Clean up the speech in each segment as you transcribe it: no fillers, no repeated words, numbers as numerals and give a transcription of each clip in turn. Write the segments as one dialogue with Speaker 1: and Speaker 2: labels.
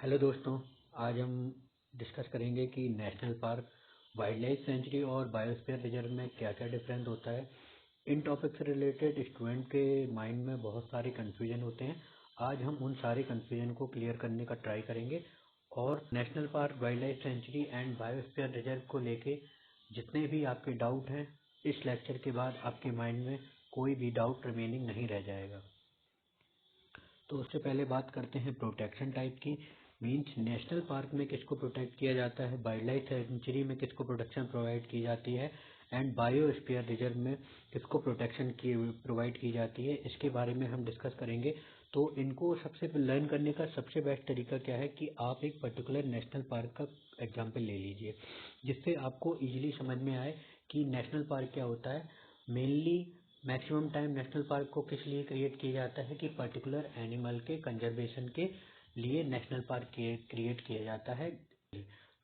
Speaker 1: Hello दोस्तों। आज हम डिस्कस करेंगे कि national park, wild life sanctuary और बायोस्फीयर रिजर्व में क्या क्या डिफरेंस होता है। इन टॉपिक से रिलेटेड स्टूडेंट के माइंड में बहुत सारे कन्फ्यूजन होते हैं। आज हम उन सारे कन्फ्यूजन को क्लियर करने का ट्राई करेंगे और national park, wild life sanctuary and biosphere reserve को लेके जितने भी आपके डाउट हैं, इस लेक्चर के बाद आपके माइंड में कोई भी डाउट रिमेनिंग नहीं रह जाएगा। तो उससे पहले बात करते हैं प्रोटेक्शन टाइप की। मीन्स नेशनल पार्क में किसको प्रोटेक्ट किया जाता है, वाइल्ड लाइफ सेंचुरी में किसको प्रोटेक्शन प्रोवाइड की जाती है एंड बायोस्फीयर रिजर्व में किसको प्रोटेक्शन की प्रोवाइड की जाती है, इसके बारे में हम डिस्कस करेंगे। तो इनको सबसे लर्न करने का सबसे बेस्ट तरीका क्या है कि आप एक पर्टिकुलर नेशनल पार्क का एग्जाम्पल ले लीजिए, जिससे आपको इजीली समझ में आए कि नेशनल पार्क क्या होता है। Mainly maximum time national park को किस लिए क्रिएट किया जाता है कि पर्टिकुलर एनिमल के कंजर्वेशन के लिए नेशनल पार्क क्रिएट किया जाता है।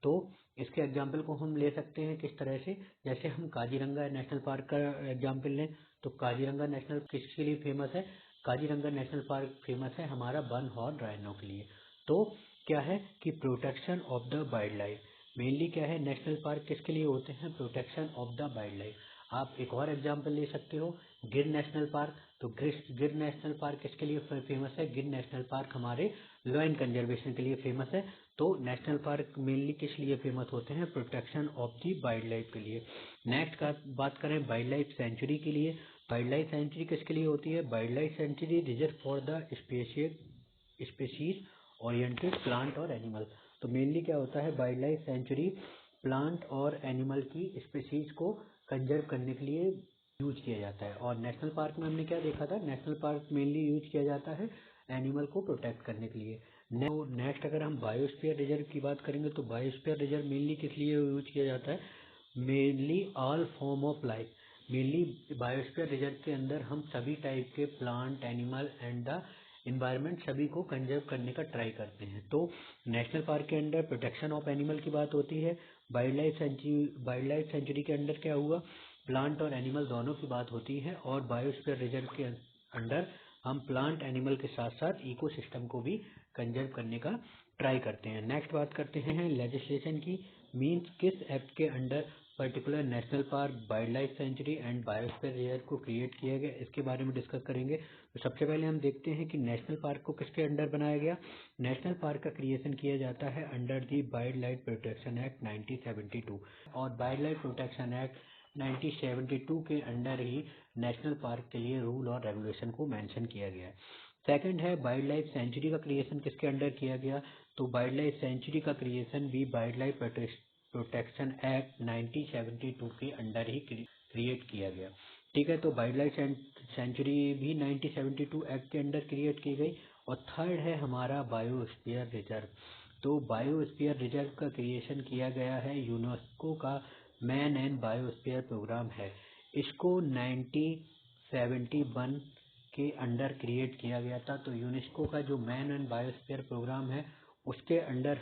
Speaker 1: तो इसके एग्जाम्पल को हम ले सकते हैं किस तरह से, जैसे हम काजीरंगा नेशनल पार्क का एग्जाम्पल लें तो काजीरंगा नेशनल किसके लिए फेमस है? काजीरंगा नेशनल पार्क फेमस है हमारा वन हॉर्न राइनो के लिए। तो क्या है कि protection of the wild life. Mainly क्या है, नेशनल पार्क किसके लिए होते हैं? Protection of the wild life. आप एक और एग्जाम्पल ले सकते हो, गिर नेशनल पार्क। तो गिर नेशनल पार्क किसके लिए फेमस है? गिर नेशनल पार्क हमारे लायन कंजर्वेशन के लिए फेमस है। तो नेशनल पार्क मेनली किस लिए फेमस होते हैं? Protection of the wild life के लिए। नेक्स्ट का बात करें वाइल्ड लाइफ सेंचुरी के लिए। वाइल्ड लाइफ सेंचुरी किसके लिए होती है? Wild life sanctuary reserve for the species oriented plant और एनिमल। तो मेनली क्या होता है, वाइल्ड लाइफ सेंचुरी प्लांट और एनिमल की स्पेसीज को कंजर्व करने के लिए यूज किया जाता है। और नेशनल पार्क में हमने क्या देखा था? नेशनल पार्क मेनली यूज किया जाता है एनिमल को प्रोटेक्ट करने के लिए। नेक्स्ट अगर हम बायोस्फीयर रिजर्व की बात करेंगे तो बायोस्फीयर रिजर्व मेनली किस लिए यूज किया जाता है? Mainly all form of life. Mainly biosphere reserve के अंदर हम सभी टाइप के plant, animal and the environment सभी को कंजर्व करने का ट्राई करते हैं। तो नेशनल पार्क के अंदर प्रोटेक्शन ऑफ एनिमल की बात होती है। वाइल्ड लाइफ सेंचुरी के अंदर क्या हुआ? प्लांट और एनिमल दोनों की बात होती है। और बायोस्फीयर रिजर्व के अंदर हम प्लांट एनिमल के साथ साथ इकोसिस्टम को भी कंजर्व करने का ट्राई करते हैं। नेक्स्ट बात करते हैं लेजिस्लेशन की। मीन्स किस एक्ट के under particular national park, wild life sanctuary and biosphere reserve को क्रिएट किया गया, इसके बारे में डिस्कस करेंगे। तो सबसे पहले हम देखते हैं कि नेशनल पार्क को किसके अंडर बनाया गया। नेशनल पार्क का क्रिएशन किया जाता है under the wild life protection act 1972। और वाइल्ड लाइफ प्रोटेक्शन एक्ट 1972 के अंडर ही नेशनल पार्क के लिए रूल और रेगुलेशन को मेंशन किया गया है। सेकंड है वाइल्ड लाइफ सेंचुरी का क्रिएशन किसके अंडर किया गया। तो वाइल्ड लाइफ सेंचुरी का क्रिएशन भी वाइल्ड लाइफ प्रोटेक्शन एक्ट 1972 के अंडर ही क्रिएट किया गया। ठीक है, तो वाइल्ड लाइफ सेंचुरी भी 1972 एक्ट के अंडर क्रिएट की गई। और थर्ड है हमारा बायोस्फीयर रिजर्व। तो बायोस्फीयर रिजर्व का क्रिएशन किया गया है, यूनेस्को का मैन एंड बायोस्फीयर प्रोग्राम है। इसको 1971 के अंडर क्रिएट किया गया था। तो यूनेस्को का जो मैन एंड बायोस्फीयर प्रोग्राम है उसके अंडर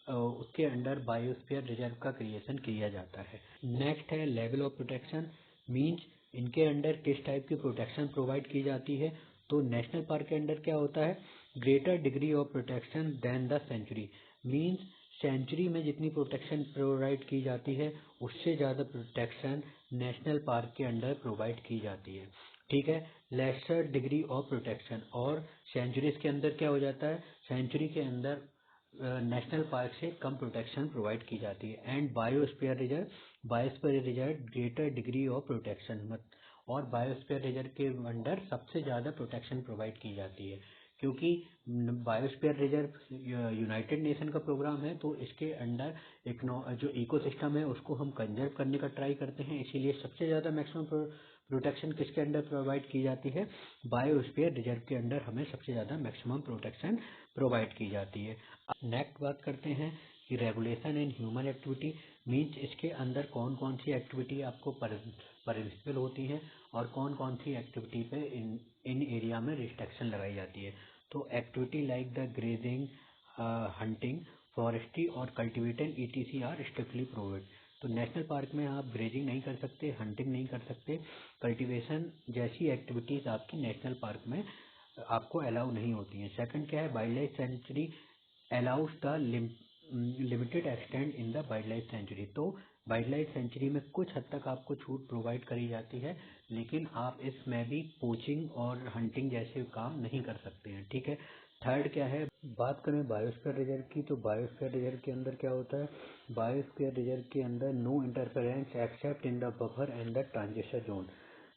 Speaker 1: उसके अंडर बायोस्फीयर रिजर्व का क्रिएशन किया जाता है। नेक्स्ट है लेवल ऑफ प्रोटेक्शन। मीन्स इनके अंडर किस टाइप की प्रोटेक्शन प्रोवाइड की जाती है। तो नेशनल पार्क के अंडर क्या होता है? Greater degree of protection than the sanctuary. Means sanctuary में जितनी प्रोटेक्शन प्रोवाइड की जाती है उससे ज़्यादा प्रोटेक्शन नेशनल पार्क के अंडर प्रोवाइड की जाती है। ठीक है, लेसर डिग्री ऑफ प्रोटेक्शन। और सेंचुरीज के अंदर क्या हो जाता है? सेंचुरी के अंदर नेशनल पार्क से कम प्रोटेक्शन प्रोवाइड की जाती है। And biosphere reserve greater degree of protection मत। और बायोस्फीयर रिजर्व के अंडर सबसे ज़्यादा प्रोटेक्शन प्रोवाइड की जाती है, क्योंकि बायोस्फीयर रिजर्व यूनाइटेड नेशन का प्रोग्राम है। तो इसके अंडर जो इकोसिस्टम है उसको हम कंजर्व करने का ट्राई करते हैं, इसीलिए सबसे ज़्यादा मैक्सिमम प्रोटेक्शन किसके अंडर प्रोवाइड की जाती है? बायोस्फीयर रिजर्व के अंडर हमें सबसे ज़्यादा मैक्सिमम प्रोटेक्शन प्रोवाइड की जाती है। नेक्स्ट बात करते हैं कि regulation and human activity. Means इसके अंदर कौन कौन सी एक्टिविटी आपको परमिसिबल होती है और कौन कौन सी एक्टिविटी पे इन एरिया में रिस्ट्रिक्शन लगाई जाती है। तो activity like the grazing, hunting, forestry और cultivation ETC are strictly prohibited. तो नेशनल पार्क में आप ग्रेजिंग नहीं कर सकते, हंटिंग नहीं कर सकते, कल्टीवेशन जैसी एक्टिविटीज़ आपकी नेशनल पार्क में आपको अलाउ नहीं होती हैं। सेकंड क्या है? Wild life sanctuary allows the limited extent in the wild life sanctuary. तो वाइल्ड लाइफ सेंचुरी में कुछ हद तक आपको छूट प्रोवाइड करी जाती है, लेकिन आप इसमें भी पोचिंग और हंटिंग जैसे काम नहीं कर सकते हैं, ठीक है। थर्ड क्या है, बात करें बायोस्फीयर रिजर्व की, तो बायोस्फीयर रिजर्व के अंदर क्या होता है, बायोस्फीयर रिजर्व के अंदर no interference except in the buffer and the transition zone.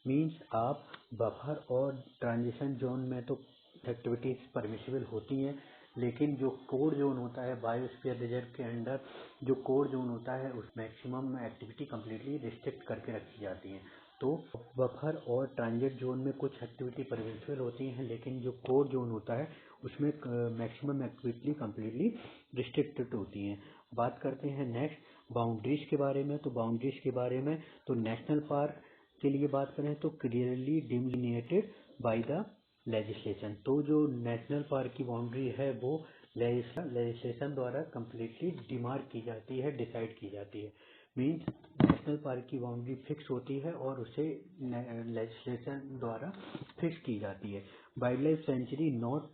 Speaker 1: Means आप बफर और ट्रांजिशन जोन में तो एक्टिविटीज़ परमिसिबल होती हैं, लेकिन जो कोर जोन होता है बायोस्फीयर रिजर्व के अंडर, जो कोर जोन होता है उस मैक्सिमम एक्टिविटी कम्प्लीटली रिस्ट्रिक्ट करके रखी जाती हैं। तो बफर और ट्रांजिट जोन में कुछ एक्टिविटी परमिसिबल होती हैं, लेकिन जो कोर जोन होता है उसमें मैक्सिमम एक्टिविटी कम्प्लीटली रिस्ट्रिक्टेड होती हैं। बात करते हैं नेक्स्ट बाउंड्रीज के बारे में। तो बाउंड्रीज के बारे में तो नेशनल पार्क के लिए बात करें तो क्लियरली डिलिमिनेटेड बाय द लेजिस्लेशन। तो जो नेशनल पार्क की बाउंड्री है वो लेजिस्लेशन द्वारा कम्प्लीटली डिमार्क की जाती है, डिसाइड की जाती है। मीन्स नेशनल पार्क की बाउंड्री फिक्स होती है और उसे लेजिस्लेशन द्वारा फिक्स की जाती है। Wild life sanctuary not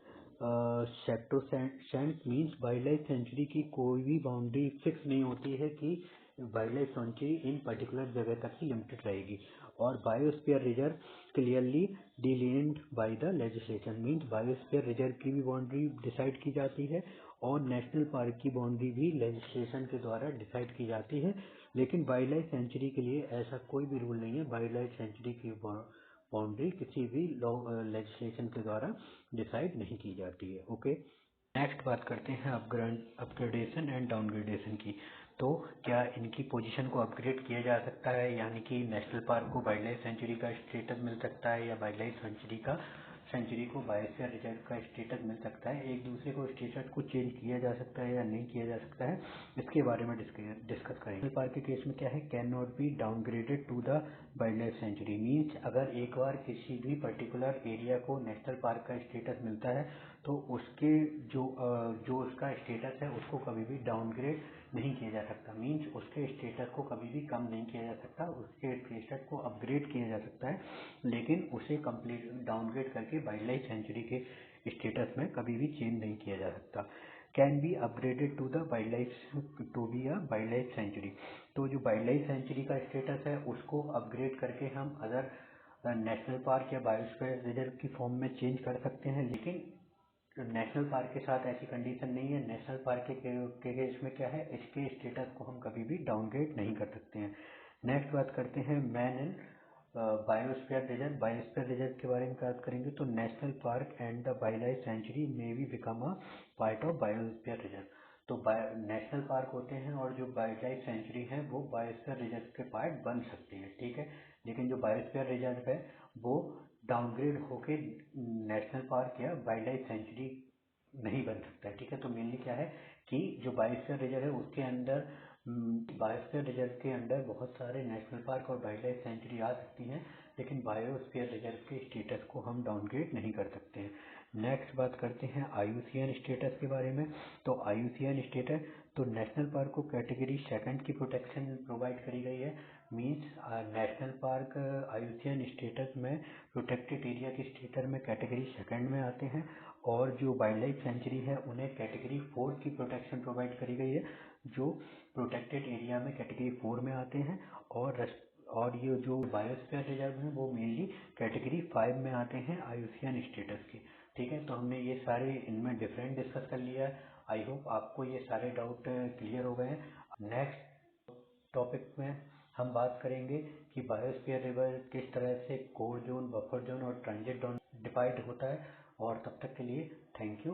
Speaker 1: sacrosanct. Means wild life sanctuary की कोई भी बाउंड्री फिक्स नहीं होती है कि वाइल्ड लाइफ सेंचुरी इन पर्टिकुलर जगह तक ही लिमिटेड रहेगी। और biosphere reserve clearly delineated by the legislation. Means biosphere reserve की भी बाउंड्री डिसाइड की जाती है और नेशनल पार्क की बाउंड्री भी लेजिस्लेशन के द्वारा डिसाइड की जाती है, लेकिन वाइल्ड लाइफ सेंचुरी के लिए ऐसा कोई भी रूल नहीं है। वाइल्ड लाइफ सेंचुरी की बाउंड्री किसी भी लेजिस्लेशन के द्वारा डिसाइड नहीं की जाती है। ओके, नेक्स्ट बात करते हैं अपग्रेडेशन एंड डाउनग्रेडेशन की। तो क्या इनकी पोजीशन को अपग्रेड किया जा सकता है, यानी कि नेशनल पार्क को वाइल्ड लाइफ सेंचुरी का स्टेटस मिल सकता है या वाइल्ड लाइफ सेंचुरी को बायोस्फीयर रिजर्व का स्टेटस मिल सकता है, एक दूसरे को स्टेटस को चेंज किया जा सकता है या नहीं किया जा सकता है, इसके बारे में डिस्कस करेंगे। नेशनल पार्क के केस में क्या है, cannot be downgraded to the wild life sanctuary. Means अगर एक बार किसी भी पर्टिकुलर एरिया को नेशनल पार्क का स्टेटस मिलता है तो उसके जो उसका स्टेटस है उसको कभी भी डाउनग्रेड नहीं किया जा सकता। मीन्स उसके स्टेटस को कभी भी कम नहीं किया जा सकता, उसके स्टेटस को अपग्रेड किया जा सकता है, लेकिन उसे कंप्लीट डाउनग्रेड करके वाइल्ड लाइफ सेंचुरी के स्टेटस में कभी भी चेंज नहीं किया जा सकता। Can be upgraded to the wildlife to be a wild life sanctuary. तो जो वाइल्ड लाइफ सेंचुरी का स्टेटस है उसको अपग्रेड करके हम अदर नेशनल पार्क या बायोस्फीयर रिजर्व की फॉर्म में चेंज कर सकते हैं, लेकिन नेशनल पार्क के साथ ऐसी कंडीशन नहीं है। नेशनल पार्क के केस में क्या है, इसके स्टेटस को हम कभी भी डाउनग्रेड नहीं कर सकते हैं। नेक्स्ट बात करते हैं man in biosphere reserve. Biosphere reserve के बारे में बात करेंगे तो national park and the wild life sanctuary में भी become a part of biosphere reserve. तो नेशनल पार्क होते हैं और जो वाइल्ड लाइफ सेंचुरी है वो बायोस्फीयर रिजर्व के पार्ट बन सकते हैं, ठीक है। लेकिन जो बायोस्फीयर रिजर्व है वो डाउनग्रेड होके नेशनल पार्क या वाइल्ड लाइफ सेंचुरी नहीं बन सकता है, ठीक है। तो मेनली क्या है कि जो बायोस्फीयर रिजर्व है उसके अंदर बायोस्फीयर रिजर्व के अंदर बहुत सारे नेशनल पार्क और वाइल्ड लाइफ सेंचुरी आ सकती हैं, लेकिन बायोस्फीयर रिजर्व के स्टेटस को हम डाउनग्रेड नहीं कर सकते हैं। नेक्स्ट बात करते हैं IUCN स्टेटस के बारे में। तो IUCN स्टेटस, तो नेशनल पार्क को कैटेगरी सेकंड की प्रोटेक्शन प्रोवाइड करी गई है। Means national park IUCN status में प्रोटेक्टेड एरिया के स्टेटस में कैटेगरी सेकंड में आते हैं, और जो वाइल्ड लाइफ सेंचुरी है उन्हें कैटेगरी 4 की प्रोटेक्शन प्रोवाइड करी गई है, जो प्रोटेक्टेड एरिया में कैटेगरी 4 में आते हैं। और ये जो बायोस्फीयर रिजर्व हैं वो मेनली कैटेगरी 5 में आते हैं IUCN स्टेटस के, ठीक है। तो हमने ये सारे इनमें डिफरेंट डिस्कस कर लिया है। आई होप आपको ये सारे डाउट क्लियर हो गए हैं। नेक्स्ट टॉपिक में हम बात करेंगे कि बायोस्फीयर रिजर्व किस तरह से कोर जोन, बफर जोन और ट्रांजिट जोन डिवाइड होता है। और तब तक के लिए थैंक यू।